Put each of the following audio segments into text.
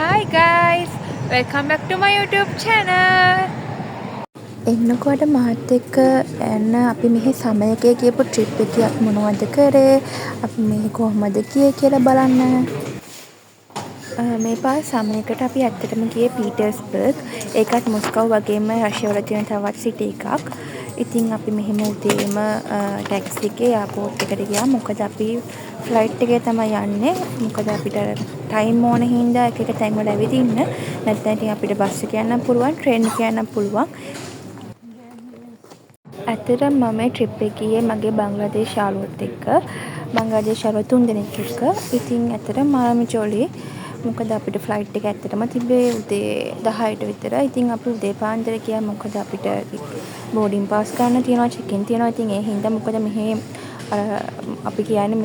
Hi guys, welcome back to my YouTube channel. එන්නකොට මාත් එක්ක යන්න අපි මෙහි සමයකේ ගියපු ට්‍රිප් එකේ අපි මොනවද කරේ අපි මෙහි කොහොමද ගියේ කියලා බලන්න. මේ පාර සමයකට අපි ඇත්තටම ගියේ පීටර්ස්බර්ග්. ඒකත් මොස්කව් වගේම රෂ්‍යාවල තියෙන තවත් සිටි එකක්. ඉතින් අපි මෙහෙම උදේම ටැක්සි එකේ එයාපෝට් එකට ගියා. මොකද අපි ෆ්ලයිට් එකේ තමයි යන්නේ. මොකද අපිට ටයිම් ඕන හින්දා එක තැන්වල ඇවිදින්න. නැත්නම් ඉතින් අපිට බස් එක යන්න පුළුවන්, ට්‍රේන් එක යන්න පුළුවන්. ඇත්තටම මම මේ ට්‍රිප් එක ගියේ මගේ බංග්ලාදේශ යාළුවොත් එක්ක. බංග්ලාදේශ යාළුවෝ 3 දෙනෙක් එක්ක. ඉතින් ඇත්තටම මාරම ජොලි. මොකද අපිට ෆ්ලයිට් එක ඇත්තටම තිබ්බේ උදේ 10ට විතර. ඉතින් අපි උදේ පාන්දර ගියා. මොකද අපිට බෝඩින් පාස් ගන්න තියෙනවා, චෙක් ඉන් තියෙනවා. ඉතින් ඒ හින්දා මොකද මෙහි අපි කියන්නේ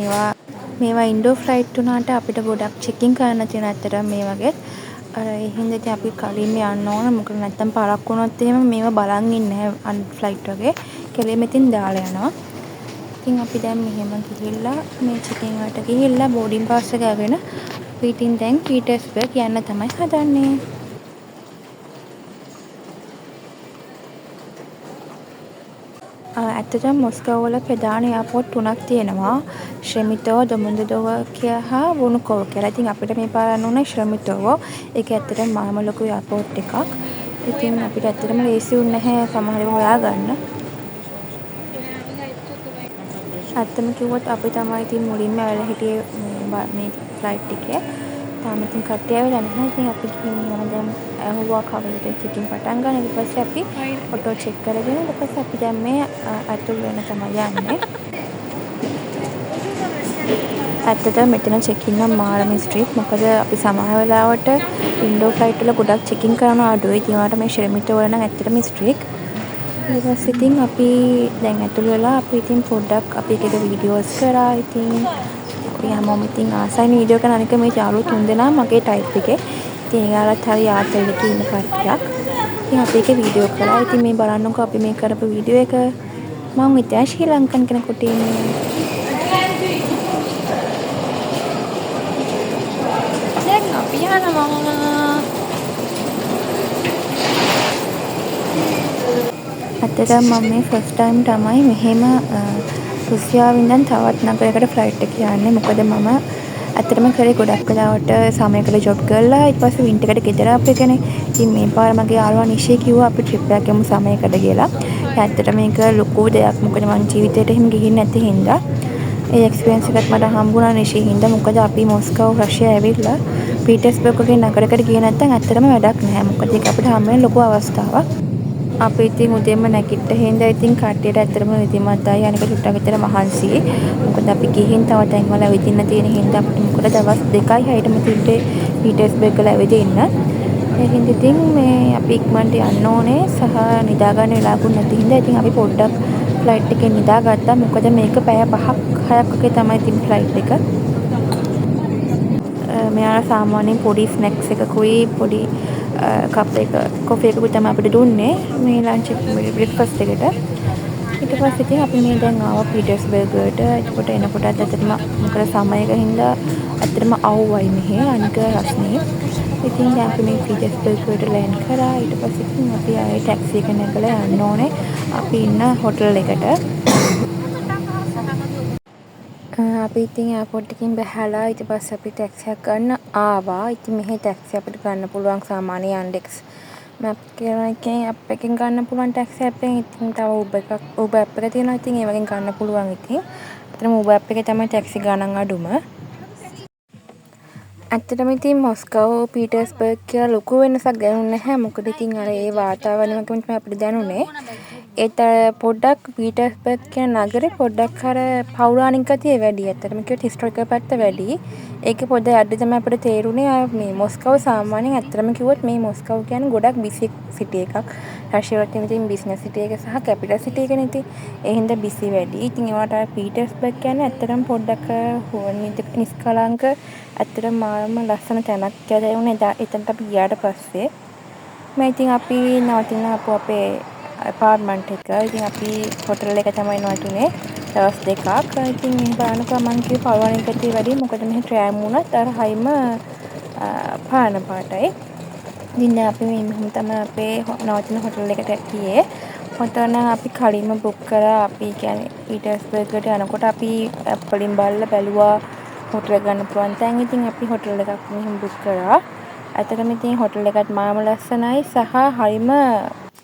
මේවා ඉන්ඩෝ ෆ්ලයිට් උනාට අපිට ගොඩක් චෙක් ඉන් කරන්න තියෙන ඇත්තටම මේ වගේ. ඒ හින්දා ඉතින් අපි කලින්ම යන්න ඕන. මොකද නැත්තම් පාරක් වුණොත් එහෙම මේවා බලන් ඉන්නේ නැහැ ෆ්ලයිට් වගේ. කෙලින්ම ඉතින් දාලා යනවා. ඉතින් අපි දැන් මෙහෙම ගිහිල්ලා මේ චෙක් ඉන් වලට ගිහිල්ලා බෝඩින් පාස් එක අරගෙන අපි ඉතින් දැන් පීටර්ස්බර්ග් යන්න තමයි හදන්නේ. ඇත්තටම මොස්කව් වල ප්‍රධාන එයාපෝට් 3ක් තියෙනවා. ශ්‍රෙමිතෝව, දොමොදෙදොව හා වුනුකොව් කියලා. ඉතින් අපිට මේ පාර යන්න උනේ ශ්‍රෙමිතෝව. ඒක ඇත්තටම මාම ලොකු එයාපෝට් එකක්. ඉතින් අපිට ඇත්තටම ලේසි වුණ නැහැ සමහරව හොයාගන්න. ඇත්තම කිව්වොත් අපි තමයි ඉතින් මුලින්ම ඇවිල්ලා හිටියේ මේ ෆ්ලයිට් එකේ. තාම ඉතින් කට්ටිය ඇවිල්ලා නැහැ. ඉතින් අපි ගිහින් එහෙම දැන් ඇහුවා කවුරුද චෙක් ඉන් පටන් ගන්න. ඊට පස්සේ අපි ඔටෝ චෙක් කරගෙන ඊට පස්සේ අපි දැන් මේ ඇතුල් වෙන තමයි යන්නේ. ඇත්තටම මෙතන චෙක් ඉන් නම් මාරම ස්ට්‍රික්ට්. මොකද අපි සමහර වෙලාවට ඉන්ඩෝ ෆ්ලයිට් වල ගොඩක් චෙක් ඉන් කරන අඩුයි. ඉතින් ඒවට මේ ශ්‍රමිතෝ වල නම් ඇත්තටම ස්ට්‍රික්ට්. ඊට පස්සේ ඉතින් අපි දැන් ඇතුල් වෙලා අපි ඉතින් පොඩ්ඩක් අපි එක වීඩියෝස් කරා. ඉතින් අපි හැමෝම ඉතින් ආසයින් වීඩියෝ කරන අනික මේ යාළුවෝ 3 දෙනා මගේ ටයිප් එකේ. ඉතින් ඒගොල්ලත් හරි ආතල් එකේ ඉන්න කට්ටියක්. ඉතින් අපි එක වීඩියෝ කළා. ඉතින් මේ බලන්නකෝ අපි මේ කරපු වීඩියෝ එක මම හිතුවා ශ්‍රී ලංකන් කෙනෙකුට ඉන්නේ. දැන් අපි යනවා. ඇත්තටම මම මේ ෆස්ට් ටයිම් තමයි මෙහෙම රුසියාවෙන් ඉඳන් තවත් නගරයකට ෆ්ලයිට් එක යන්නේ. මොකද මම ඇත්තටම කරේ ගොඩක් වෙලාවට සමයකට ජොබ් කරලා ඊට පස්සේ වින්ටර් එකට ගෙදර අපේකනේ. ඉතින් මේ පාර මගේ යාළුවා නිෂේ කිව්වා අපි ට්‍රිප් එකක් යමු සමයකට කියලා. ඇත්තටම මේක ලොකු දෙයක්. මොකද මම ජීවිතේට එහෙම ගිහින් නැති හින්දා ඒ එක්ස්පීරියන්ස් එකත් මට හම්බුණා නිෂේ හින්දා. මොකද අපි මොස්කව් රෂ්‍යාව ඇවිල්ලා පීටර්ස්බර්ග් වගේ නගරයකට ගියේ නැත්නම් ඇත්තටම වැඩක් නැහැ. මොකද ඒක අපිට හම්බ වෙන ලොකු අවස්ථාවක්. අපි ඉතින් උදේම නැගිට හින්දා ඉතින් කට්ටියට ඇත්තටම නිදිමතයි අනික චුට්ටක් විතර මහන්සියි. මොකද අපි ගිහින් තව තැන්වල ඇවිදින්න තියෙන හින්දා අපිට මොකද දවස් 2යි 6ටම තිබ්බේ පීටර්ස්බර්ග් වල ඇවිදින්න. ඒ හින්දා ඉතින් මේ අපි ඉක්මනට යන්න ඕනේ සහ නිදා ගන්න වෙලාවකුත් නැති හින්දා ඉතින් අපි පොඩ්ඩක් ෆ්ලයිට් එකේ නිදාගත්තා. මොකද මේක පැය 5ක් 6ක් වගේ තමයි තිබ්බ ෆ්ලයිට් එක. මෙයාලා සාමාන්‍යයෙන් පොඩි ස්නැක්ස් එකකුයි පොඩි කප් එක කොෆි එකකුයි තමයි අපිට දුන්නේ මේ ලන්ච් බ්‍රෙක්ෆාස්ට් එකට. ඊට පස්සේ ඉතින් අපි මේ දැන් ආවා පීටර්ස්බර්ග් වලට. එතකොට එනකොට ඇත්තටම මොකද සමයක හින්දා ඇත්තටම අවුවයි මෙහෙ අනික රස්නේ. ඉතින් දැන් අපි මේ පීටර්ස්බර්ග් වලට ලෑන්ඩ් කරා. ඊට පස්සේ ඉතින් අපි ආයේ ටැක්සි එක නැගලා යන්න ඕනේ අපි ඉන්න හොටල් එකට. අපි ඉතින් එයාපෝට් එකකින් බැහැලා ඊට පස්සේ අපි ටැක්සි එකක් ගන්න ආවා. ඉතින් මෙහි ටැක්සි අපිට ගන්න පුළුවන් සාමාන්‍ය යන්ඩෙක්ස් මැප් කියන එකෙන් ඇප් එකෙන් ගන්න පුළුවන් ටැක්සි ඇප් එකෙන්. ඉතින් තව Uber ඇප් එක තියෙනවා. ඉතින් ඒ වගේ ගන්න පුළුවන් ඉතින්. අතන Uber ඇප් එකේ තමයි ටැක්සි ගණන් අඩුම. ඇත්තටම ඉතින් මොස්කව් පීටර්ස්බර්ග් කියලා ලොකු වෙනසක් දැනුන්නේ නැහැ. මොකද ඉතින් අර ඒ වාතාවරණය වගේම තමයි අපිට දැනුනේ. ඒත් පොඩ්ඩක් පීටර්ස්බර්ග් කියන නගරේ පොඩ්ඩක් අර පෞරාණික ගතිය වැඩි. ඇත්තටම කිව්වොත් හිස්ටොරිකල් පැත්ත වැඩි. ඒකේ පොඩ්ඩක් අඩු තමයි අපිට තේරුනේ. මේ මොස්කව් සාමාන්‍යයෙන් ඇත්තටම කිව්වොත් මේ මොස්කව් කියන්නේ ගොඩක් බිසි සිටි එකක්. රෂ්‍යාවේ තියෙන ඉතින් බිස්නස් සිටි එක සහ කැපිටල් සිටි එකනේ ඉතින්. ඒ හින්දා බිසි වැඩි. ඉතින් ඒවට පීටර්ස්බර්ග් කියන්නේ ඇත්තටම පොඩ්ඩක් නිස්කලංක ඇත්තටම මාරම ලස්සන තැනක් කියලා වුණේ. එතනට අපි ගියාට පස්සේ මම ඉතින් අපි නවතින අපේ අපාර්ට්මන්ට් එක. ඉතින් අපි හොටල් එක තමයි නවතුනේ දවස් 2ක්. ඉතින් මේ බලනකොට මම කිව්ව පළවෙනි එකේ වැඩි මොකද මෙහි ට්‍රෑම් වුණත් අර හයිම පාන පාටයි. ඉතින් අපි මෙහෙම තමයි අපේ නවතින හොටල් එකට ගියේ. හොටල් නම් අපි කලින්ම බුක් කරා. අපි කියන්නේ පීටර්ස්බර්ග්ට යනකොට අපි ඇප් වලින් බැලුවා හොටල් ගන්න පුළුවන් තැන්. ඉතින් අපි හොටල් එකක් මෙහෙම බුක් කරා. ඇත්තටම ඉතින් හොටල් එකත් මාම ලස්සනයි සහ හරිම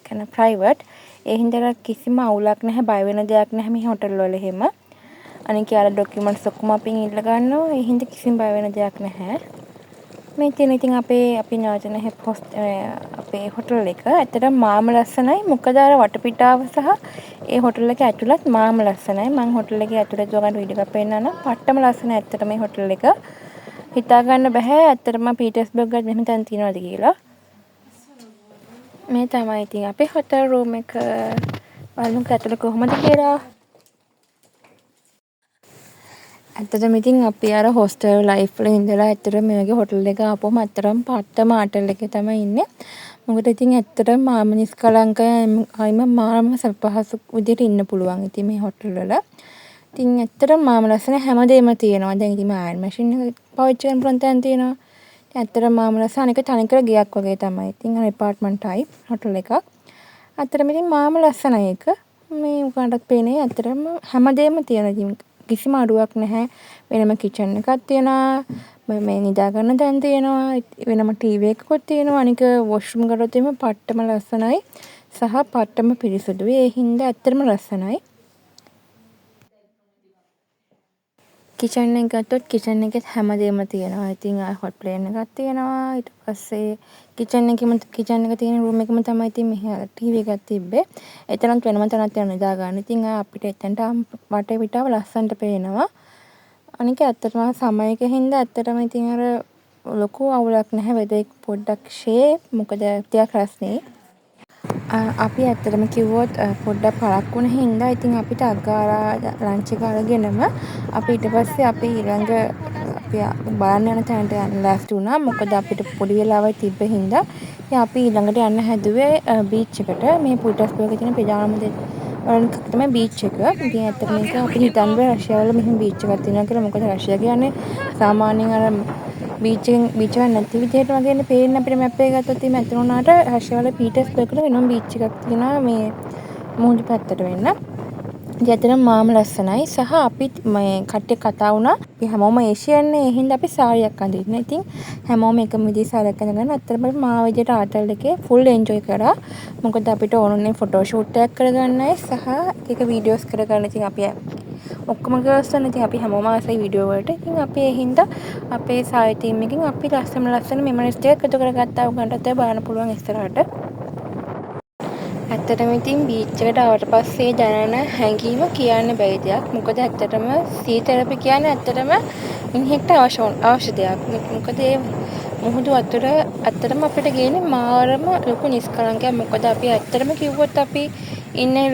kind of private. ඒ හින්දා කිසිම අවුලක් නැහැ, බය වෙන දෙයක් නැහැ මේ හොටල් වල එහෙම. අනික යාලා ඩොකියුමන්ට්ස් ඔක්කොම අපෙන් ඉල්ල ගන්නවා. ඒ හින්දා කිසිම බය වෙන දෙයක් නැහැ. මේ තියෙන ඉතින් අපි නාජන අපේ හොටල් එක ඇත්තටම මාම ලස්සනයි. මොකද අර වටපිටාව සහ ඒ හොටල් එකේ ඇතුළත් මාම ලස්සනයි. මම හොටල් එකේ ඇතුළත ඔයගොල්ලන්ට වීඩියෝ එකක් පෙන්නන්නම්. පට්ටම ලස්සනයි ඇත්තටම මේ හොටල් එක. හිතා ගන්න බෑ ඇත්තටම පීටර්ස්බර්ග් වල මෙහෙම තැන් තියනවාද කියලා. මේ තමයි ඉතින් අපේ හොටල් රූම් එක. බලමුකෝ ඇතුළේ කොහොමද කියලා. ඇත්තටම ඉතින් අපි අර හොස්ටල් ලයිෆ් වල ඉඳලා ඇත්තටම මේ වගේ හොටල් එක ආපුවම ඇත්තටම පට්ටම ආටල් එකේ තමයි ඉන්නේ. මොකද ඉතින් ඇත්තටම මාම නිස්කලංකයි අයිම මාම පහසු විදිහට ඉන්න පුළුවන් ඉතින් මේ හොටල් වල. ඉතින් ඇත්තටම මාම ලස්සන හැමදේම තියෙනවා. දැන් ඉතින් අයර්න් මැෂින් එක පාවිච්චි කරන්න පුළුවන් තැන් තියෙනවා. ඉතින් ඇත්තටම මාම ලස්සන අනික තනිකර ගයක් වගේ තමයි. ඉතින් අර ඇපාර්ට්මන්ට් ටයිප් හොටල් එකක්. ඇත්තටම ඉතින් මාම ලස්සනයි ඒක. මේ උගන්ටත් පේන්නේ ඇත්තටම හැමදේම තියෙනවා. ඉතින් කිසිම අඩුවක් නැහැ. වෙනම කිචන් එකක් තියෙනවා. මේ නිදා ගන්න තැන් තියෙනවා. වෙනම ටීවී එකකුත් තියෙනවා. අනික වොෂ්රූම් ගලොත් එimhe පට්ටම ලස්සනයි. සහ පට්ටම පිරිසුදුයි. ඒ හින්දා ඇත්තටම ලස්සනයි. කිචන් එක ගත්තොත් කිචන් එකෙත් හැමදේම තියෙනවා. ඉතින් හොට් ප්ලේන් එකක් තියෙනවා. ඊට පස්සේ කිචන් එක තියෙන රූම් එකම තමයි ඉතින් මෙහි ටීවී එකක් තිබ්බේ. එතනත් වෙනම තැනක් තියෙනවා නිදා ගන්න. ඉතින් අපිට එතනට වටේ පිටාව ලස්සනට පේනවා. අනික ඇත්තටම සමයක හින්දා ඇත්තටම ඉතින් අර ලොකු අවුලක් නැහැ. වෙදෙක් පොඩ්ඩක් ෂේප් මොකද ටිකක් රස්නේ. අපි ඇත්තටම කිව්වොත් පොඩ්ඩක් පරක්කු වුණ හින්දා ඉතින් අපිට අගාරා ලන්ච් එක අරගෙනම අපි ඊට පස්සේ අපි ඊළඟ අපි බලන්න යන තැනට යන්න ලෑස්ති වුණා. මොකද අපිට පොඩි වෙලාවක් තිබ්බ හින්දා ඉතින් අපි ඊළඟට යන්න හැදුවේ බීච් එකට. මේ පීටර්ස්බර්ග් එකේ තියෙන ප්‍රධානම වලින් තමයි බීච් එක. ඉතින් ඇත්තටම මේක අපි හිතන්නේ රෂියාව වල මෙහෙම බීච් එකක් තියෙනවා කියලා. මොකද රෂියා කියන්නේ සාමාන්‍යයෙන් අර බීච් එක නැති විදිහට වගේනේ පේන්නේ අපිට මැප් එක ගත්තොත් එහෙම ඇතුළ වුණාට රෂියාව වල පීටර්ස්බර්ග් වල වෙනම බීච් එකක් තියෙනවා මේ මුහුදු පැත්තට වෙන්න. ඉතින් ඇත්තටම මාම ලස්සනයි සහ අපිත් මේ කට්ටිය කතා වුණා. අපි හැමෝම ඒෂියන් නේ. ඒ හින්දා අපි සාරියක් අඳින්න. ඉතින් හැමෝම එකම විදිහේ සාරියක් අඳගෙන ඇත්තටම මාව විදිහට ආතල් එකේ ෆුල් එන්ජොයි කරා. මොකද අපිට ඕනුනේ ෆොටෝ ෂූට් එකක් කරගන්නයි සහ එක වීඩියෝස් කරගන්න. ඉතින් අපි ඔක්කොම ගර්ල්ස් වනේ. ඉතින් අපි හැමෝම ආසයි වීඩියෝ වලට. ඉතින් අපි ඒ හින්දා අපේ සායි ටීම් එකෙන් අපි ලස්සන මෙමරිස් ටික එකතු කරගත්තා. උගන්ටත් බලන්න පුළුවන් ඉස්සරහට. ඇත්තටම ඉතින් බීච් එකට ආවට පස්සේ දැනෙන හැඟීම කියන්න බැරි දෙයක්. මොකද ඇත්තටම සී තෙරපි කියන්නේ ඇත්තටම මිනිහෙක්ට අවශ්‍ය දෙයක්. මොකද ඒ මුහුදු වතුර ඇත්තටම අපිට ගේන්නේ මාරම ලොකු නිස්කලංකයක්. මොකද අපි ඇත්තටම කිව්වොත් අපි ඉන්නේ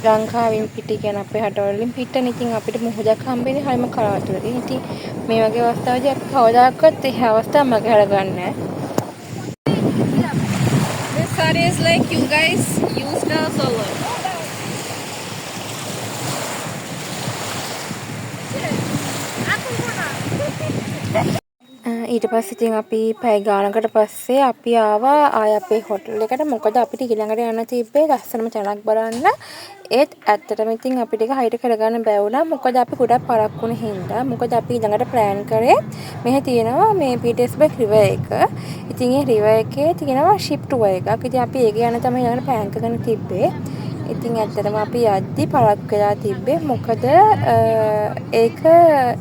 ලංකාවෙන් පිටි කියන අපේ රටවලින් පිටනේ. ඉතින් අපිට මුහුදක් හම්බෙන්නේ හරිම කලාතුරකින්. ඉතින් මේ වගේ අවස්ථාවලදී අපි කවදාකවත් ඒ අවස්ථාව මගහැර ගන්න නැහැ. Sorry, it's like you guys used us a lot. ඊට පස්සේ ඉතින් අපි පැය ගානකට පස්සේ අපි ආවා ආය අපේ හොටල් එකට. මොකද අපිට ඊළඟට යන්න තිබ්බේ ලස්සනම තැනක් බලන්න. ඒත් ඇත්තටම ඉතින් අපිට ඒක හයිට කරගන්න බැහැ වුණා. මොකද අපි ගොඩක් පරක්කු වුණ හින්දා. මොකද අපි ඊළඟට ප්ලෑන් කරේ මෙහෙ තියෙනවා මේ පීටර්ස්බර්ග් රිවර් එක. ඉතින් ඒ රිවර් එකේ තියෙනවා ෂිප් ටුවර් එකක්. ඉතින් අපි ඒක යන තමයි ඊළඟට ප්ලෑන් කරගෙන තිබ්බේ. ඉතින් ඇත්තටම අපි යද්දි පරක්කු වෙලා තිබ්බේ. මොකද ඒක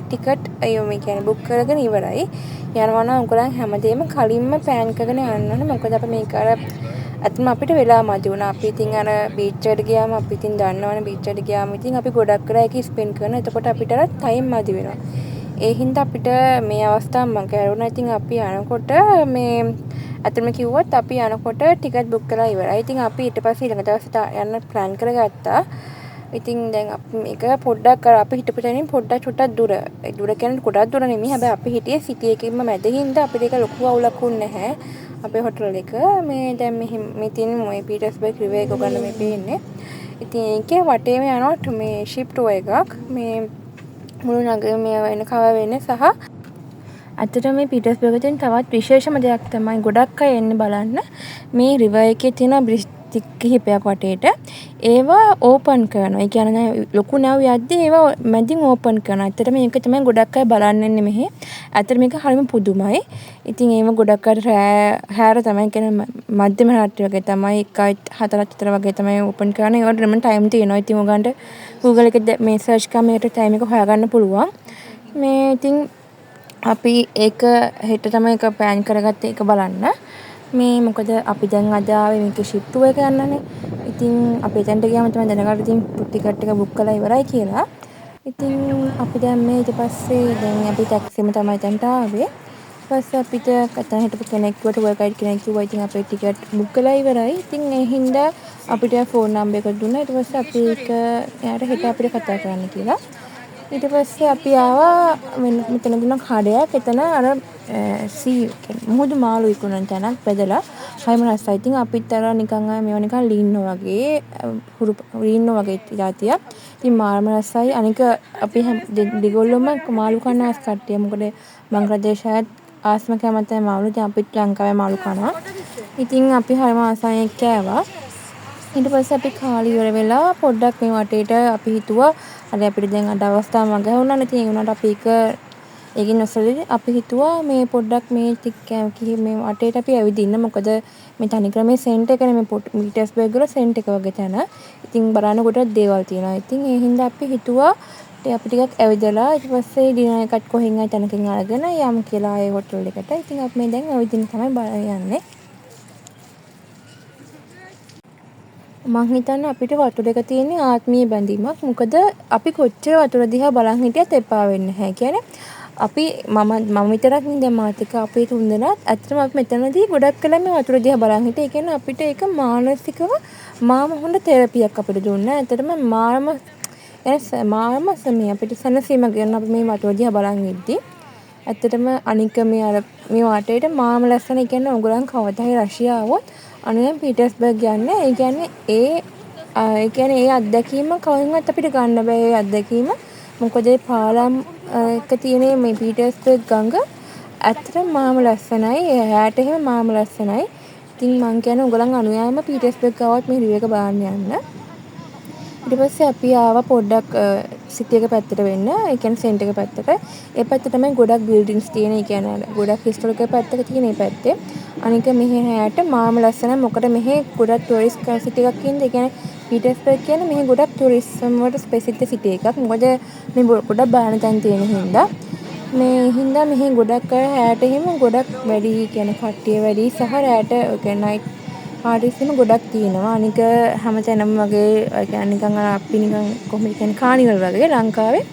ටිකට් මේ කියන්නේ බුක් කරගෙන ඉවරයි. යනවා නම් උගලන් හැමදේම කලින්ම ප්ලෑන් කරගෙන යන්න ඕනේ. මොකද අපි මේක අර අතන අපිට වෙලා මදි වුණා. අපි ඉතින් අර බීච් එකට ගියාම අපි ඉතින් දන්නවනේ බීච් එකට ගියාම ඉතින් අපි ගොඩක් වෙලා ඒක ස්පෙන්ඩ් කරනවා. එතකොට අපිට අර ටයිම් මදි වෙනවා. ඒ හින්දා අපිට මේ අවස්ථාව මගහැරුණා. ඉතින් අපි යනකොට මේ අතනම කිව්වොත් අපි යනකොට ටිකට් බුක් කරලා ඉවරයි. ඉතින් අපි ඊට පස්සේ ඊළඟ දවසේ යන්න ප්ලෑන් කරගත්තා. ඉතින් දැන් අපි මේක පොඩ්ඩක් අර අපි හිටපු තැනින් පොඩ්ඩක් දුර. ඒ දුර කියන්නේ ගොඩක් දුර නෙමෙයි. හැබැයි අපි හිටියේ සිටි එකෙන්ම මැද හින්දා අපිට ඒක ලොකු අවුලක් වුණේ නැහැ. අපේ හොටල් එක මේ දැන් මේ තියෙන මේ පීටර්ස්බර්ග් රිවර් එක ගන්න මේ පේන්නේ. ඉතින් ඒකේ වටේම යනවා මේ ෂිප් ටුවර් එකක්. මේ මුළු නගරේ මේ වෙන කව වෙන්නේ සහ අතට මේ පීටර්ස්බර්ග් තියෙන තවත් විශේෂම දෙයක් තමයි ගොඩක් අය එන්නේ බලන්න මේ රිවර් එකේ තියෙන බ්‍රිජ් කිහිපයක් වටේට ඒවා ඕපන් කරනවා. ඒ කියන්නේ ලොකු නැව් යද්දී ඒවා මැදින් ඕපන් කරනවා. ඇත්තට මේක තමයි ගොඩක් අය බලන්න එන්නේ මෙහි. ඇත්තට මේක හරිම පුදුමයි. ඉතින් ඒව ගොඩක් අය හැර තමයි කියන්නේ මධ්‍යම රාත්‍රිය වගේ තමයි 1:04 විතර වගේ තමයි ඕපන් කරන්නේ. ඒවට නම් ටයිම් තියෙනවා. ඉතින් ඔයගන්ට Google එකේ මේ සර්ච් කරාම ඒකට ටයිම් එක හොයාගන්න පුළුවන්. මේ ඉතින් අපි ඒක හෙට තමයි ඒක ප්ලෑන් කරගත්තේ ඒක බලන්න. මේ මොකද අපි දැන් අද ආවේ මේක ෂිප් ටුවර් එක යන්නනේ. ඉතින් අපි එතනට ගියාම තමයි දැනගන්න ඉතින් ටිකට් එක බුක් කරලා ඉවරයි කියලා. ඉතින් අපි දැන් මේ ඊට පස්සේ දැන් අපි ටැක්සියෙම තමයි එතනට ආවේ. ඊට පස්සේ අපිට කතා හිටපු කෙනෙක් කිව්වා ටුවර් ගයිඩ් කෙනෙක් කිව්වා ඉතින් අපේ ටිකට් බුක් කරලා ඉවරයි. ඉතින් ඒ හින්දා අපිට ෆෝන් නම්බර් එක දුන්නා. ඊට පස්සේ අපි ඒක එයාට හෙට අපිට කතා කරන්න කියලා. ඊට පස්සේ අපි ආවා මෙතන දුන්න කඩයක් එතන අර මුහුදු මාළු විකුණන තැනක් බෙදලා හයිම රසයි. ඉතින් අපිත් අර නිකන් මේවා නිකන් ලීන්නෝ වගේ ලීන්නෝ වගේ જાතියක්. ඉතින් මාළම රසයි. අනික අපි දෙගොල්ලොම මාළු කන ආස් කට්ටිය. මොකද බංග්ලාදේශයත් ආස්ම කැමති මාළු. ඉතින් අපිත් ලංකාවේ මාළු කනවා. ඉතින් අපි හරිම ආසයෙන් කෑවා. ඊට පස්සේ අපි කාලි ඉවර වෙලා පොඩ්ඩක් මේ වටේට අපි හිතුවා අර අපිට දැන් අද අවස්ථාව මග වුණා නේ. ඉතින් ඒ වුණාට අපි ඒකින් නොසලී අපි හිතුවා මේ පොඩ්ඩක් මේ මේ වටේට අපි ඇවිදින්න. මොකද මේ තනිකර මේ සෙන්ටර් එකනේ මේ පීටර්ස්බර්ග් වල සෙන්ටර් එක වගේ තැන. ඉතින් බලන්න කොට දේවල් තියෙනවා. ඉතින් ඒ හින්දා අපි හිතුවා අපි ටිකක් ඇවිදලා ඊට පස්සේ ඩිනර් එකත් කොහෙන් හරි තැනකින් අරගෙන යමු කියලා ඒ හොටෙල් එකට. ඉතින් අපි මේ දැන් ඇවිදින්න තමයි යන්නේ. මං හිතන්නේ අපිට වතුර එක තියෙන ආත්මීය බැඳීමක්. මොකද අපි කොච්චර වතුර දිහා බලන් හිටියත් එපා වෙන්නේ නැහැ. කියන්නේ අපි මම විතරක් නෙවෙයි මාත් එක්ක අපේ තුන්දෙනාත් ඇත්තටම අපි මෙතනදී ගොඩක් කළා මේ වතුර දිහා බලන් හිටියේ. ඒ කියන්නේ අපිට ඒක මානසිකව මාම හොඳ තෙරපියක් අපිට දුන්නා. ඇත්තටම මාම සමේ අපිට සනසීම ගන්න අපි මේ වතුර දිහා බලන් ඉද්දි. ඇත්තටම අනික මේ අර මේ වටේට මාම ලස්සන. ඒ කියන්නේ ඔයගොල්ලන් කවදා හරි රෂියාව આવොත් අනිවාර්යෙන් පීටර්ස්බර්ග් යන්න. ඒ කියන්නේ ඒ අත්දැකීම කවුරුන්වත් අපිට ගන්න බෑ. ඒ අත්දැකීම මොකද පාලම් එක තියෙන මේ පීටර්ස්බර්ග් ගඟ ඇත්තටම මාම ලස්සනයි. එයාට එහෙම මාම ලස්සනයි. ඉතින් මං කියන්නේ ඔයගොල්ලන් අනුයාම පීටර්ස්බර්ග් ආවොත් මේ රිවර් එක බලන්න යන්න. ඊට පස්සේ අපි ආවා පොඩ්ඩක් සිටි එක පැත්තට වෙන්න. ඒ කියන්නේ සෙන්ටර් එක පැත්තට. ඒ පැත්තේ තමයි ගොඩක් බිල්ඩින්ග්ස් තියෙන. ඒ කියන්නේ ගොඩක් හිස්ටොරිකල් පැත්තක තියෙන මේ පැත්තේ. අනික මෙහි හැට මාම ලස්සනයි. මොකද මෙහි ගොඩක් ටුරිස්ට් සිටි එකක් ඉන්නේ. ඒ කියන්නේ පීටර්ස්බර්ග් කියන්නේ මෙහි ගොඩක් ටුරිස්ම් වලට ස්පෙસિෆික් සිටි එකක්. මොකද මේ ගොඩක් බලන තැන් තියෙන හින්දා. මේ හින්දා මෙහි ගොඩක් අය හැට එහෙම ගොඩක් වැඩි කියන්නේ කට්ටිය වැඩි සහ රැට නයිට් පාටිස්ම ගොඩක් තියෙනවා. අනික හැමතැනම වගේ නිකන් අපි නිකන් කොහොමද කියන්නේ කානිවල් වගේ ලංකාවේ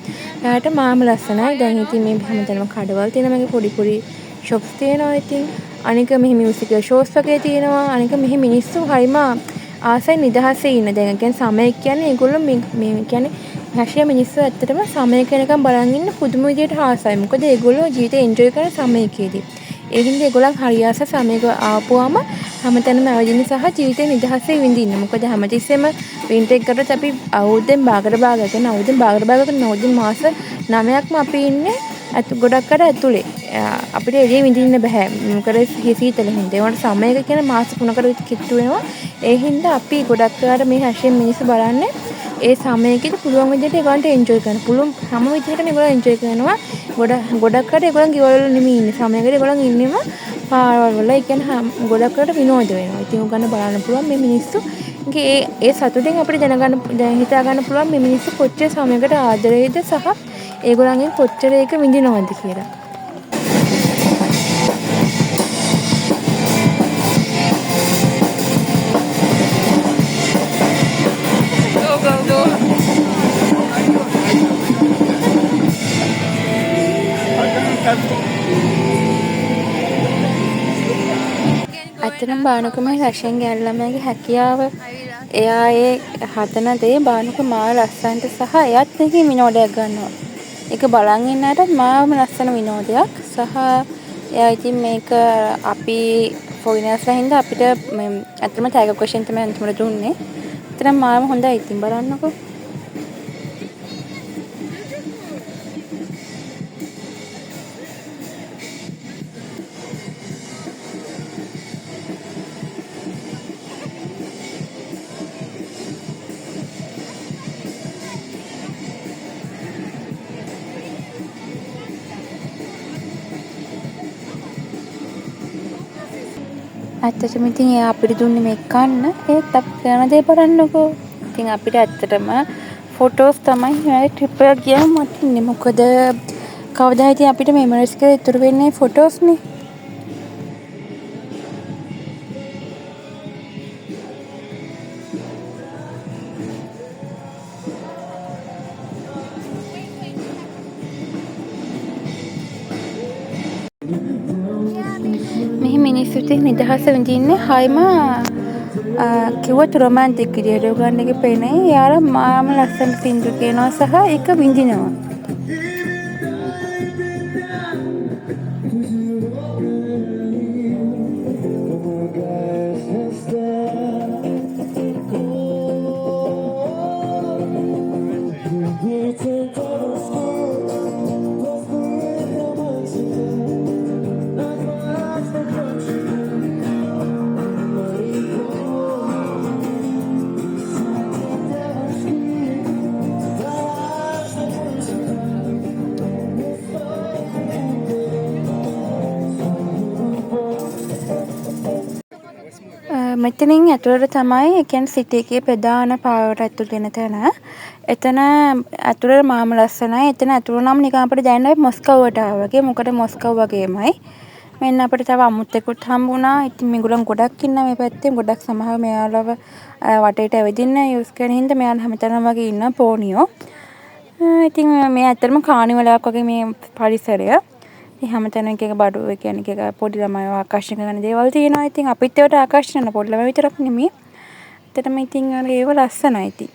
රැට මාම ලස්සනයි. දැන් ඉතින් මේ හැමතැනම කඩවල් තියෙනවා. මේක පොඩි පොඩි ෂොප්ස් තියෙනවා. ඉතින් අනික මෙහි මියුසිකල් ෂෝස් වගේ තියෙනවා. අනික මෙහි මිනිස්සු හරිම ආසයි නිදහසේ ඉන්න. දැන් කියන්නේ සමය කියන්නේ ඒගොල්ලෝ මේ කියන්නේ රෂියා මිනිස්සු ඇත්තටම සමය කෙනකම් බලන් ඉන්න පුදුම විදියට ආසයි. මොකද ඒගොල්ලෝ ජීවිතේ එන්ජොයි කරන සමයකේදී. ඒ හින්දා ඒගොල්ලන් හරි ආස සමයක ආපුවාම හැමතැනම ඇවිදින්න සහ ජීවිතේ නිදහසේ විඳින්න. මොකද හැමතිස්සෙම වින්ටර් එක කරත් අපි අවුරුද්දෙන් භාගයට භාගයක අවුරුද්දෙන් භාගයට භාගයක අවුරුද්දෙන් මාස 9ක්ම අපි ඉන්නේ ගොඩක් අර ඇතුලේ. අපිට එළිය විඳින්න බෑ. මොකද සීතල හින්දා. ඒවට සමයක කියන මාස 3කට කිට්ටු වෙනවා. ඒ හින්දා අපි ගොඩක් අර මේ රෂියන් මිනිස්සු බලන්නේ ඒ සමයකදී පුළුවන් විදිහට ඒගොල්ලන්ට එන්ජොයි කරන්න. පුළුවන් හැම විදිහටම ඒගොල්ලෝ එන්ජොයි කරනවා. ගොඩක් අර ඒගොල්ලන් ගෙවල් වල නෙමෙයි ඉන්නේ. සමයකදී ඒගොල්ලන් ඉන්නෙම පාරවල් වල. ඒ කියන්නේ ගොඩක් අර විනෝද වෙනවා. ඉතින් උගන්න බලන්න පුළුවන් මේ මිනිස්සු. ඒ සතුටින් අපිට දැන් හිතා ගන්න පුළුවන් මේ මිනිස්සු කොච්චර සමයකට ආදරේද සහ ඒගොල්ලන්ගෙන් කොච්චර ඒක විඳිනවද කියලා. ඇත්තටම බානුකම රෂෙන් ගෑනු ළමයාගේ හැකියාව එයා ඒ හදන දේ බානුක මාව ලස්සනට සහ එයාත් එකකින් විනෝදයක් ගන්නවා. ඒක බලන් ඉන්න අයට මාවම ලස්සන විනෝදයක් සහ එයා ඉතින් මේක අපි ෆොරිනර්ස්ලා හින්දා අපිට ඇත්තටම ටැග් ක්වෙස්චන් තමයි අන්තිමට දුන්නේ. ඇත්තටම මාවම හොඳයි ඉතින් බලන්නකෝ. ඇත්තටම ඉතින් එයා අපිට දුන්නේ මේක කන්න. ඒත් අපි කරන දේ බලන්නකෝ. ඉතින් අපිට ඇත්තටම ෆොටෝස් තමයි මේ ට්‍රිප් එක ගියාම වටින්නේ. මොකද කවදා හිටියේ අපිට මෙමරිස් කියලා ඉතුරු වෙන්නේ ෆොටෝස්නේ. මෙහි මිනිස්සු ඉතින් නිදහස විඳින්නේ හයිම කිව්වොත් රොමැන්ටික් විදියට. ඔයගොල්ලන්ගේ පේන්නේ යාළුවා මාම ලස්සන සින්දු කියනවා සහ ඒක විඳිනවා. මෙතනින් ඇතුළට තමයි ඒ කියන්නේ සිටි එකේ ප්‍රධාන පාරට ඇතුල් වෙන තැන. එතන ඇතුළට මාම ලස්සනයි. එතන ඇතුළ නම් නිකන් අපිට දැනෙනවා මොස්කව්වට ආවා වගේ. මොකද මොස්කව් වගේමයි. මෙන්න අපිට තව අමුත්තෙකුත් හම්බුණා. ඉතින් මේගොල්ලන් ගොඩක් ඉන්නවා මේ පැත්තේ. ගොඩක් සමහර මෙයාලව වටේට ඇවිදින්න යූස් කරන හින්දා මෙයාලා හැමතැනම වගේ ඉන්න පෝනියෝ. ඉතින් මේ ඇත්තටම කානිවලයක් වගේ මේ පරිසරය. ඉතින් හැමතැනම එක එක බඩු ඒ කියන්නේ එක එක පොඩි ළමයිව ආකර්ෂණය කරන දේවල් තියෙනවා. ඉතින් අපිත් ඒවට ආකර්ෂණය කරන පොඩි ළමයි විතරක් නෙමෙයි. ඇත්තටම ඉතින් ඒව ලස්සනයි ඉතින්.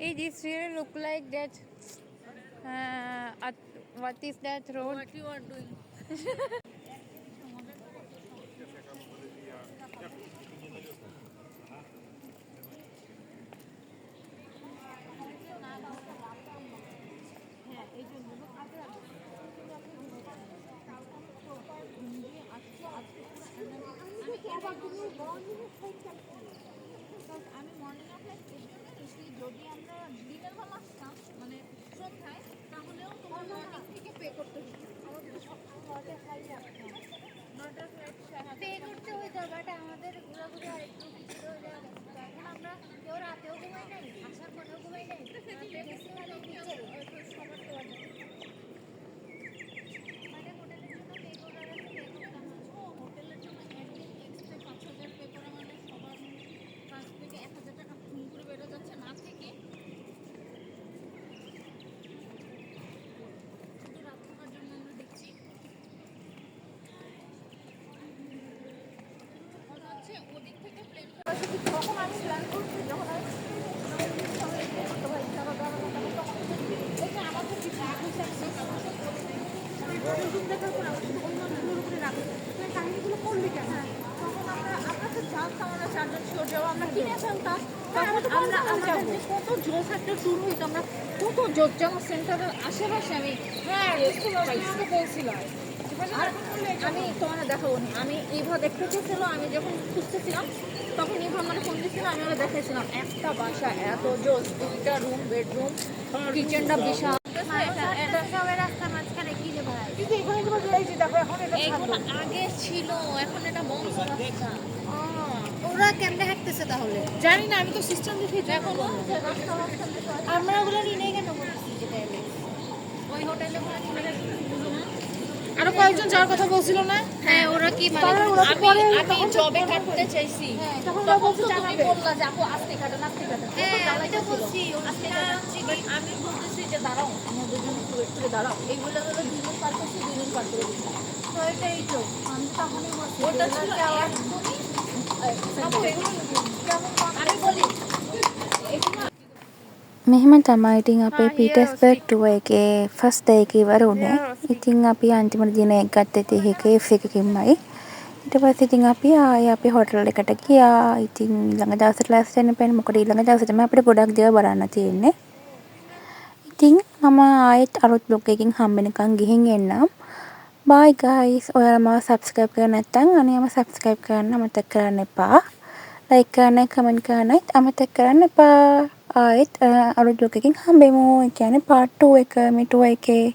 Hey, this really look like that. What is that road? What you are doing? সেন্টারের আশেপাশে আমি বলছিলাম আমি তোমার দেখাবো আমি ইভা দেখতে চেয়েছিল আমি যখন খুঁজতেছিলাম তখন ইভা মানে ফোন দিয়েছিল আমি ওরা দেখাইছিলাম একটা বাসা এত জোস 2টা রুম বেডরুম কিচেনটা বিশাল আগে ছিল এখন এটা বন্ধ রাস্তা ওরা কেমনে হাঁটতেছে তাহলে জানি না আমি তো সিস্টেম দেখে দেখো আমরা ওগুলো নিয়ে কেন ওই হোটেলে আরো কয়েকজন যাওয়ার কথা বলছিল না হ্যাঁ ওরা কি মানে আমি জবে কাটতে চাইছি তখন বলছো তুমি বললা যে আপু আস্তে কাটো হ্যাঁ আমি তো বলছি আস্তে কাটাচ্ছি আমি বলতেছি যে দাঁড়াও আমরা দুজন একটু দাঁড়াও এইগুলো হলো 2 দিন পার করছি 2 দিন পার করে দিচ্ছি তো এটাই তো আমি তখনই বলছি ওটা ছিল আমি বলি මෙහෙම තමයි ඉතින් අපේ පීටර්ස්බර්ග් ටුවර් එකේ ෆස්ට් ඩේ එක ඉවර වුණේ. ඉතින් අපි අන්තිමට දින එක ගත්තේ 30 එක එකකින්මයි. ඊට පස්සේ ඉතින් අපි ආයේ අපේ හෝටල් එකට ගියා. ඉතින් ඊළඟ දවසට ලෑස්ති වෙන්න බෑනේ. මොකද ඊළඟ දවසේ තමයි අපිට ගොඩක් දේවල් බලන්න තියෙන්නේ. ඉතින් මම ආයෙත් අලුත් බ්ලොග් එකකින් හම්බෙනකන් ගිහින් එන්නම්. bye guys. ඔයාලා මාව subscribe කරලා නැත්නම් අනිවාර්යයෙන්ම subscribe කරන්න අමතක කරන්න එපා. like කරන්න, comment කරන්නත් අමතක කරන්න එපා. ආයෙත් අලුත් බ්ලොග් එකකින් හම්බෙමු. ඒ කියන්නේ part 2 එක මේ tour එකේ.